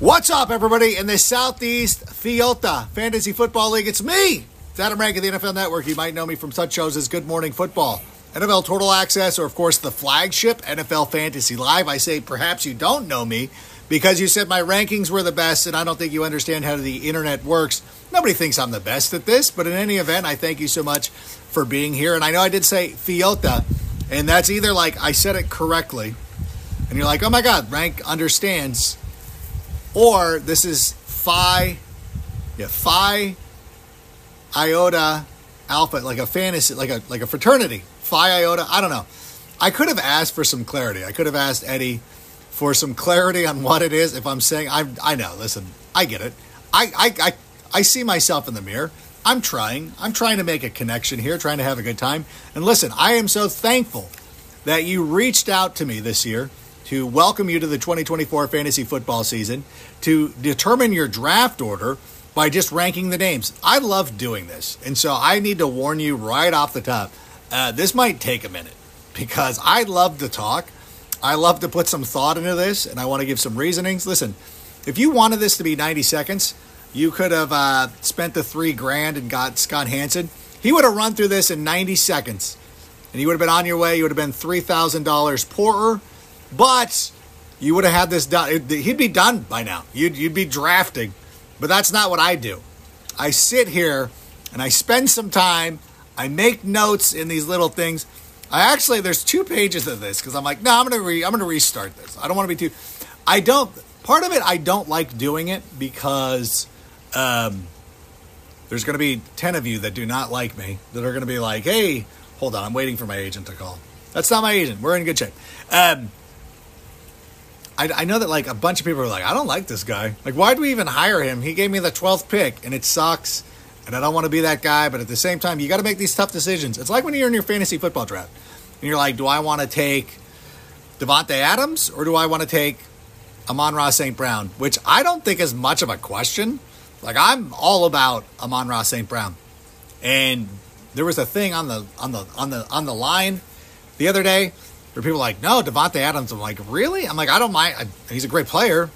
What's up, everybody, in the SouthEast Phiota Fantasy Football League? It's me, Adam Rank of the NFL Network. You might know me from such shows as Good Morning Football, NFL Total Access, or, of course, the flagship NFL Fantasy Live. I say perhaps you don't know me because you said my rankings were the best, and I don't think you understand how the internet works. Nobody thinks I'm the best at this, but in any event, I thank you so much for being here. And I know I did say Phiota, and that's either like I said it correctly, and you're like, oh my God, Rank understands, or this is Phi Iota Alpha, like a fantasy, like a fraternity. Phi Iota, I don't know. I could have asked for some clarity. I could have asked Eddie for some clarity on what it is. If I'm saying, I know, listen, I get it. I see myself in the mirror. I'm trying to make a connection here, trying to have a good time. And listen, I am so thankful that you reached out to me this year to welcome you to the 2024 fantasy football season, to determine your draft order by just ranking the names. I love doing this. And so I need to warn you right off the top, this might take a minute because I love to talk. I love to put some thought into this, and I want to give some reasonings. Listen, if you wanted this to be 90 seconds, you could have spent the $3,000 and got Scott Hansen. He would have run through this in 90 seconds, and you would have been on your way. You would have been $3,000 poorer, but you would have had this done. He'd be done by now. You'd be drafting, but that's not what I do. I sit here, and I spend some time. I make notes in these little things. There's 2 pages of this because I'm like, no, I'm gonna restart this. I don't want to be too. Part of it, I don't like doing it because there's going to be 10 of you that do not like me that are going to be like, hey, hold on, I'm waiting for my agent to call. That's not my agent. We're in good shape. I know that like a bunch of people are like, I don't like this guy. Like, why do we even hire him? He gave me the 12th pick and it sucks. And I don't want to be that guy. But at the same time, you got to make these tough decisions. It's like when you're in your fantasy football draft and you're like, do I want to take Devontae Adams or do I want to take Amon-Ra St. Brown, which I don't think is much of a question. Like, I'm all about Amon-Ra St. Brown. And there was a thing on the line the other day where people were like, no, Devontae Adams. I'm like, really? I'm like, I don't mind. He's a great player.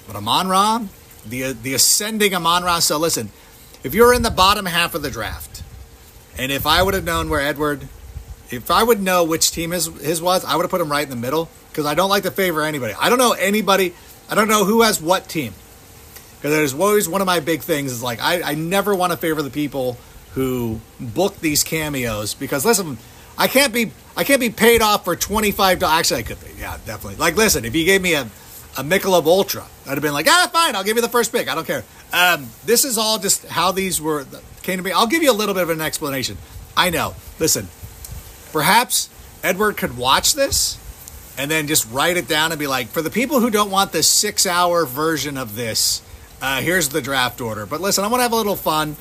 But Amon-Ra, the ascending Amon-Ra. So listen, if you're in the bottom half of the draft, and if I would have known if I would know which team his was, I would have put him right in the middle because I don't like to favor anybody. I don't know anybody. I don't know who has what team. Because there's always one of my big things is like, I never want to favor the people who book these cameos because listen, I can't be paid off for $25. Actually, I could be. Yeah, definitely. Like, listen, if you gave me a Michelob Ultra, I'd have been like, fine, I'll give you the first pick. I don't care. This is all just how these came to be. I'll give you a little bit of an explanation. I know. Listen, perhaps Edward could watch this and then just write it down and be like, for the people who don't want the 6-hour version of this, here's the draft order. But listen, I want to have a little fun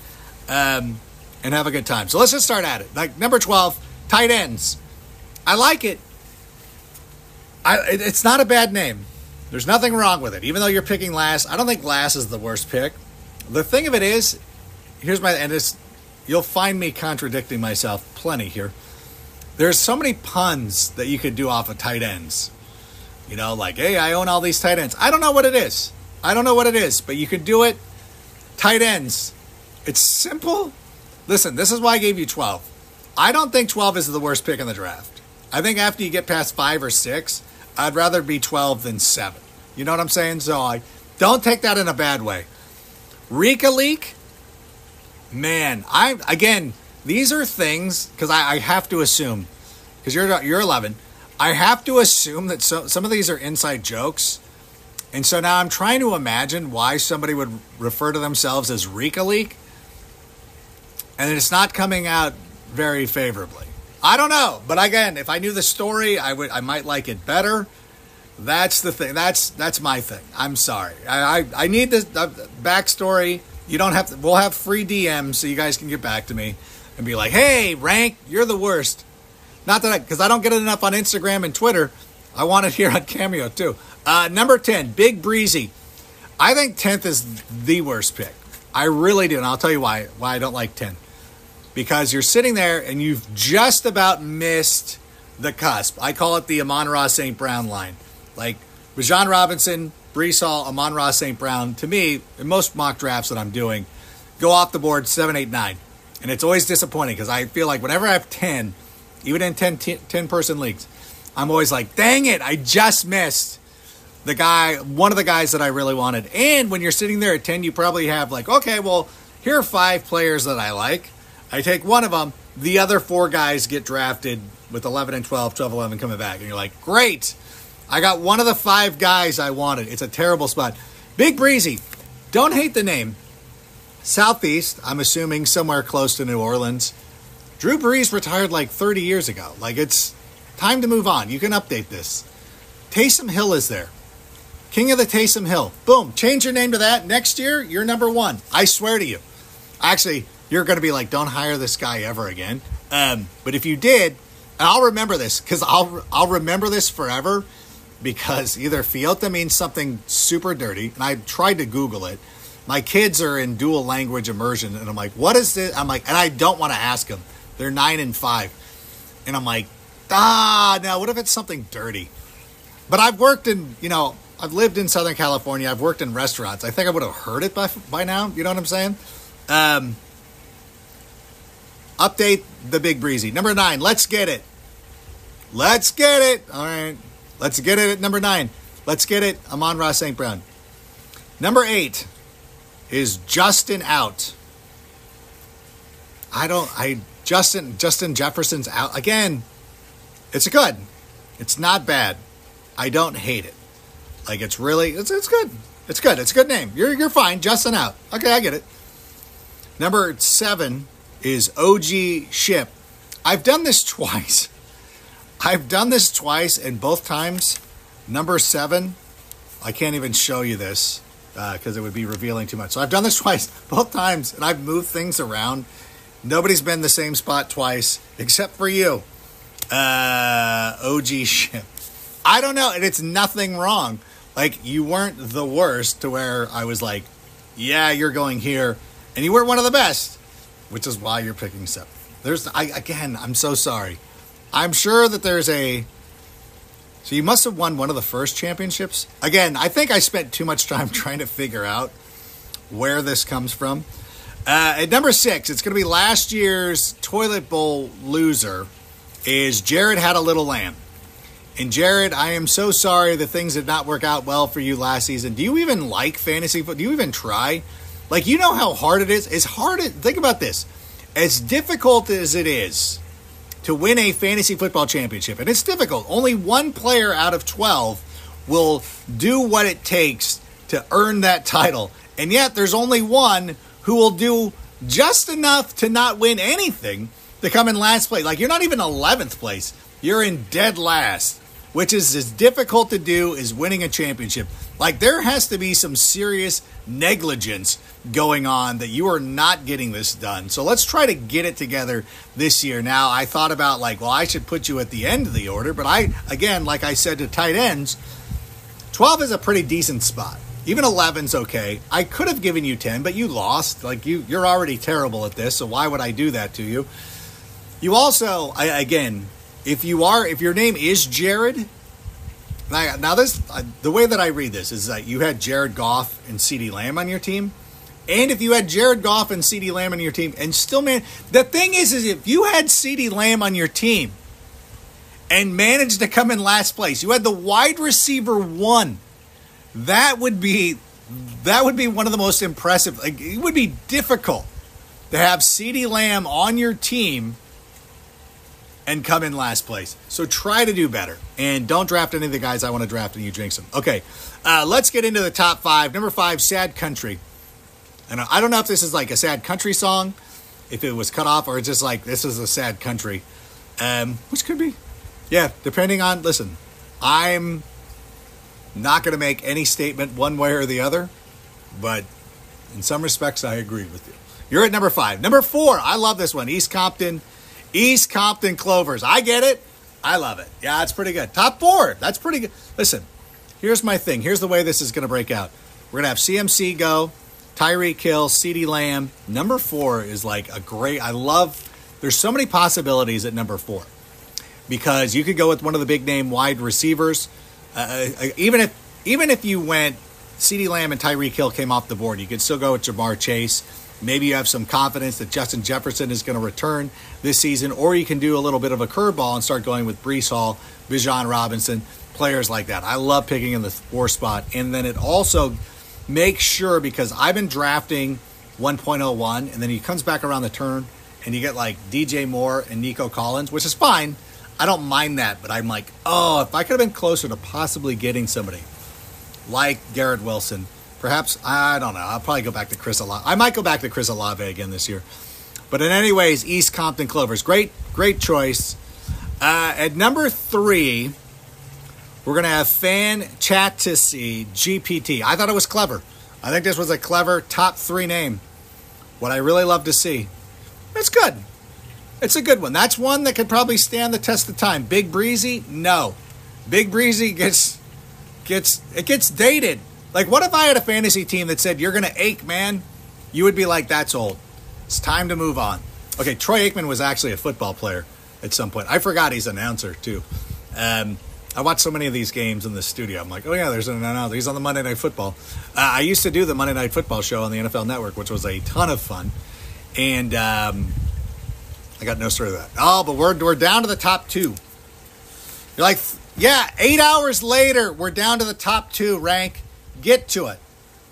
and have a good time. So let's just start at it. Like number 12, tight ends. I like it. It's not a bad name. There's nothing wrong with it. Even though you're picking last, I don't think last is the worst pick. The thing of it is, you'll find me contradicting myself plenty here. There's so many puns that you could do off of tight ends. You know, like, hey, I own all these tight ends. I don't know what it is, but you could do it. Tight ends. It's simple. Listen, this is why I gave you 12. I don't think 12 is the worst pick in the draft. I think after you get past 5 or 6, I'd rather be 12 than 7. You know what I'm saying? So I don't take that in a bad way. Reek-A-Leek, man, these are things, because I have to assume, because you're 11, I have to assume that some of these are inside jokes. And so now I'm trying to imagine why somebody would refer to themselves as Reek-A-Leek. And it's not coming out very favorably. I don't know. But again, if I knew the story, I might like it better. That's the thing. That's my thing. I'm sorry. I need this backstory. You don't have to. We'll have free DMs so you guys can get back to me and be like, hey, Rank, you're the worst. Not that because I don't get it enough on Instagram and Twitter. I want it here on Cameo too. Number 10, Big Breesy. I think 10th is the worst pick. I really do. And I'll tell you why I don't like 10. Because you're sitting there and you've just about missed the cusp. I call it the Amon-Ra St. Brown line. Like, Bijan Robinson, Brees Hall, Amon-Ra St. Brown, to me, in most mock drafts that I'm doing, go off the board 7, 8, 9. And it's always disappointing because I feel like whenever I have 10, even in 10-person leagues, I'm always like, dang it, I just missed one of the guys that I really wanted. And when you're sitting there at 10, you probably have like, okay, well, here are 5 players that I like. I take one of them. The other 4 guys get drafted with 11 and 12, 12, 11 coming back. And you're like, great. I got one of the 5 guys I wanted. It's a terrible spot. Big Breesy. Don't hate the name. SouthEast, I'm assuming somewhere close to New Orleans. Drew Brees retired like 30 years ago. Like, it's time to move on. You can update this. Taysom Hill is there. King of the Taysom Hill. Boom. Change your name to that. Next year, you're number 1. I swear to you. Actually, you're going to be like, don't hire this guy ever again. But if you did, and I'll remember this, because I'll remember this forever, because either Phiota means something super dirty, and I tried to Google it. My kids are in dual language immersion, and I'm like, what is this? I'm like, and I don't want to ask them. They're 9 and 5. And I'm like, now what if it's something dirty? But I've worked in, I've lived in Southern California. I've worked in restaurants. I think I would have heard it by now. You know what I'm saying? Update the Big Breesy. Number 9, let's get it. Let's get it. All right. Let's get it at number 9. Let's get it. Amon-Ra St. Brown. Number 8 is Justin out. Justin Jefferson's out. Again, it's good. It's not bad. I don't hate it. Like, it's good. It's good. It's a good name. You're fine. Justin out. Okay, I get it. Number 7 is OG Ship. I've done this twice. And both times, number 7, I can't even show you this because it would be revealing too much. So I've done this twice, both times, and I've moved things around. Nobody's been in the same spot twice, except for you. OG Ship. I don't know, and it's nothing wrong. Like, you weren't the worst to where I was like, yeah, you're going here. And you weren't one of the best, which is why you're picking 7. I'm so sorry. I'm sure that so you must have won one of the first championships. Again, I think I spent too much time trying to figure out where this comes from. At number 6, it's going to be last year's Toilet Bowl loser, is Jared Had a Little Lamb. And Jared, I am so sorry that things did not work out well for you last season. Do you even like fantasy football? Do you even try? Like, you know how hard it is? Think about this. As difficult as it is to win a fantasy football championship, and it's difficult. Only one player out of 12 will do what it takes to earn that title. And yet there's only one who will do just enough to not win anything to come in last place. Like, you're not even 11th place. You're in dead last, which is as difficult to do as winning a championship. Like, there has to be some serious negligence going on that you are not getting this done. So let's try to get it together this year. Now, I thought about I should put you at the end of the order, but like I said to tight ends, 12 is a pretty decent spot. Even 11's okay. I could have given you 10, but you lost. Like, you're already terrible at this, so why would I do that to you? You also, if your name is Jared, now this, the way that I read this is that you had Jared Goff and CeeDee Lamb on your team. And if you had Jared Goff and CeeDee Lamb on your team, and still, man, the thing is if you had CeeDee Lamb on your team and managed to come in last place, you had the wide receiver 1, that would be one of the most impressive. Like, it would be difficult to have CeeDee Lamb on your team and come in last place. So try to do better. And don't draft any of the guys I want to draft and you jinx them. Okay, let's get into the top 5. Number 5, Sad Country. And I don't know if this is like a sad country song, if it was cut off, or it's just like, this is a sad country. Which could be. Yeah, depending on, listen, I'm not going to make any statement one way or the other, but in some respects, I agree with you. You're at number 5. Number 4, I love this one. East Compton Clovers. I get it. I love it. Yeah, it's pretty good. Top 4. That's pretty good. Listen, here's my thing. Here's the way this is going to break out. We're going to have CMC go, Tyreek Hill, CeeDee Lamb. Number 4 is like a great, there's so many possibilities at number 4. Because you could go with one of the big name wide receivers. Even if you went CeeDee Lamb and Tyreek Hill came off the board. You could still go with Jamar Chase. Maybe you have some confidence that Justin Jefferson is going to return this season, or you can do a little bit of a curveball and start going with Breece Hall, Bijan Robinson, players like that. I love picking in the 4 spot. And then it also makes sure, because I've been drafting 1.01, and then he comes back around the turn, and you get like DJ Moore and Nico Collins, which is fine. I don't mind that, but I'm like, oh, if I could have been closer to possibly getting somebody like Garrett Wilson, perhaps, I don't know, I'll probably go back to Chris Olave. I might go back to Chris Olave again this year. But in any ways, East Compton Clovers, great choice. At number 3, we're going to have Fan Chat to See GPT. I thought it was clever. I think this was a clever top 3 name. What I really love to see. It's good. It's a good one. That's one that could probably stand the test of time. Big Breesy? No. Big Breesy gets dated. Like, what if I had a fantasy team that said, you're going to ache, man? You would be like, that's old. It's time to move on. Okay, Troy Aikman was actually a football player at some point. I forgot he's an announcer, too. I watch so many of these games in the studio. I'm like, oh, yeah, there's an announcer. He's on the Monday Night Football. I used to do the Monday Night Football show on the NFL Network, which was a ton of fun. And I got no story of that. Oh, but we're down to the top 2. You're like, yeah, 8 hours later, we're down to the top 2 rank. Get to it.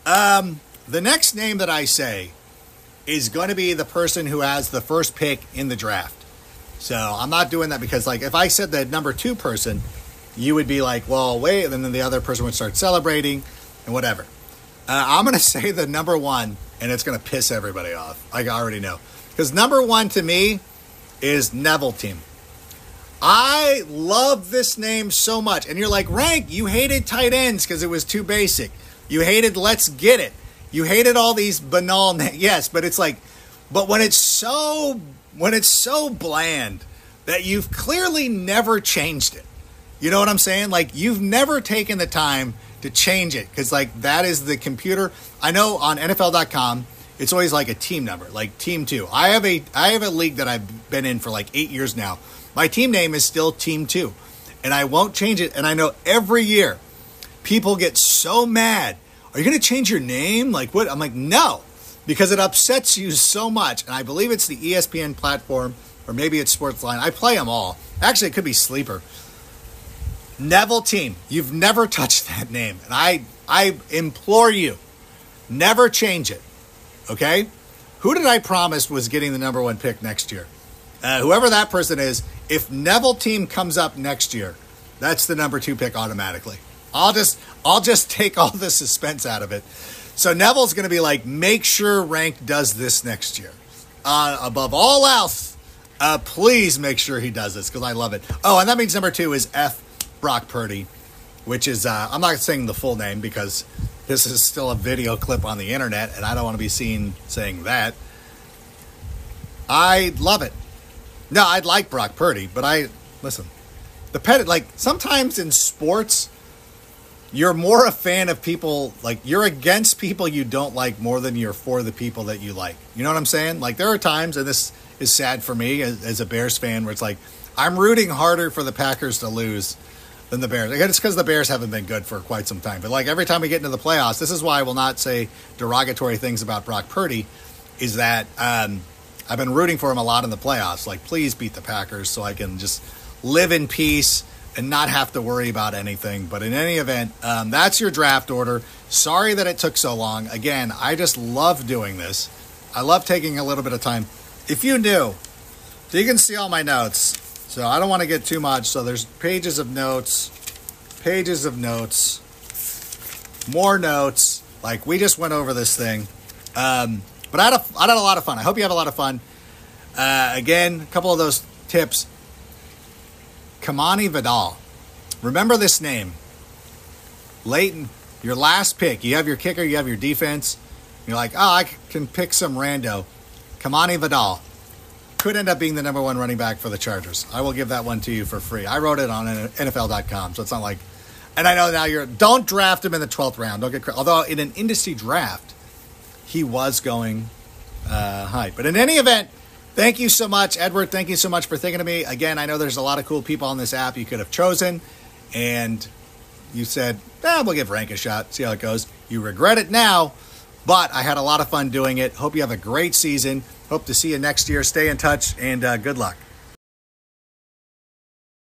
The next name that I say is going to be the person who has the first pick in the draft. So I'm not doing that because, like, if I said the number 2 person, you would be like, well, wait, and then the other person would start celebrating and whatever. I'm going to say the number 1, and it's going to piss everybody off. I already know. Because number 1 to me is Neville team. I love this name so much. And you're like, Rank, you hated tight ends because it was too basic. You hated Let's Get It. You hated all these banal names. Yes, but it's like, but when it's so bland that you've clearly never changed it. You know what I'm saying? Like, you've never taken the time to change it because, like, that is the computer. I know on NFL.com, it's always like a team number, like Team 2. I have a league that I've been in for like 8 years now. My team name is still Team 2, and I won't change it. And I know every year people get so mad. Are you going to change your name? Like, what? I'm like, no, because it upsets you so much. And I believe it's the ESPN platform, or maybe it's Sportsline. I play them all. Actually, it could be Sleeper. Neville team. You've never touched that name. And I implore you, never change it. Okay? Who did I promise was getting the number 1 pick next year? Whoever that person is, if Neville team comes up next year, that's the number 2 pick automatically. I'll just take all the suspense out of it. So Neville's going to be like, make sure Rank does this next year. Above all else, please make sure he does this because I love it. Oh, and that means number 2 is F. Brock Purdy, which is, I'm not saying the full name because this is still a video clip on the internet, and I don't want to be seen saying that. I love it. No, I'd like Brock Purdy, but listen, like, sometimes in sports, you're more a fan of people, like, you're against people you don't like more than you're for the people that you like. You know what I'm saying? Like, there are times, and this is sad for me as a Bears fan, where it's like, I'm rooting harder for the Packers to lose than the Bears. Again, it's because the Bears haven't been good for quite some time. But, like, every time we get into the playoffs, this is why I will not say derogatory things about Brock Purdy, is that I've been rooting for him a lot in the playoffs. Like, please beat the Packers so I can just live in peace and not have to worry about anything. But in any event, that's your draft order. Sorry that it took so long. Again, I just love doing this. I love taking a little bit of time. If you knew, so you can see all my notes. So I don't want to get too much. So there's pages of notes, more notes. Like, we just went over this thing. But I had a lot of fun. I hope you have a lot of fun. Again, a couple of those tips. Kamani Vidal. Remember this name. Leighton, your last pick. You have your kicker, you have your defense. You're like, oh, I can pick some rando. Kamani Vidal. Could end up being the number 1 running back for the Chargers. I will give that one to you for free. I wrote it on NFL.com, so it's not like... And I know now don't draft him in the 12th round. Don't get... Although in an industry draft, he was going high. But in any event, thank you so much, Edward. Thank you so much for thinking of me. Again, I know there's a lot of cool people on this app you could have chosen. And you said, we'll give Rank a shot. See how it goes. You regret it now, but I had a lot of fun doing it. Hope you have a great season. Hope to see you next year. Stay in touch, and good luck.